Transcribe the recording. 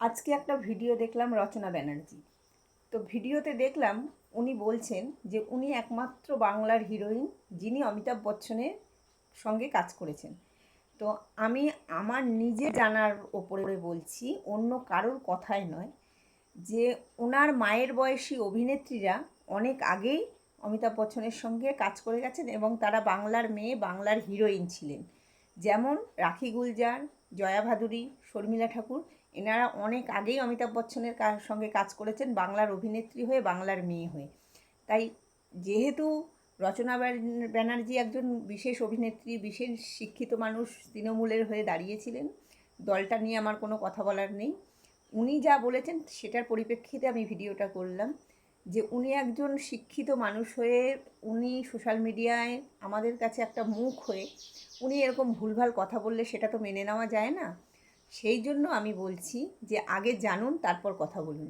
আজকে একটা ভিডিও দেখলাম রচনা ব্যানার্জি। তো ভিডিওতে দেখলাম উনি বলছেন যে উনি একমাত্র বাংলার হিরোইন যিনি অমিতাভ বচ্চনের সঙ্গে কাজ করেছেন। তো আমি আমার নিজে জানার ওপরে বলছি, অন্য কারোর কথায় নয়, যে ওনার মায়ের বয়সী অভিনেত্রীরা অনেক আগেই অমিতাভ বচ্চনের সঙ্গে কাজ করে গেছেন এবং তারা বাংলার মেয়ে, বাংলার হিরোইন ছিলেন। যেমন রাখি গুলজার, জয়া ভাদুরী, শর্মিলা ঠাকুর, এনারা অনেক আগেই অমিতাভ বচ্চনের সঙ্গে কাজ করেছেন বাংলার অভিনেত্রী হয়ে, বাংলার মেয়ে হয়ে। তাই যেহেতু রচনা ব্যানার্জি একজন বিশেষ অভিনেত্রী, বিশেষ শিক্ষিত মানুষ, তৃণমূলের হয়ে দাঁড়িয়েছিলেন, দলটা নিয়ে আমার কোনো কথা বলার নেই। উনি যা বলেছেন সেটার পরিপ্রেক্ষিতে আমি ভিডিওটা করলাম, যে উনি একজন শিক্ষিত মানুষ হয়ে, উনি সোশ্যাল মিডিয়ায় আমাদের কাছে একটা মুখ হয়ে উনি এরকম ভুলভাল কথা বললে সেটা তো মেনে নেওয়া যায় না। সেই জন্য আমি বলছি যে আগে জানুন, তারপর কথা বলুন।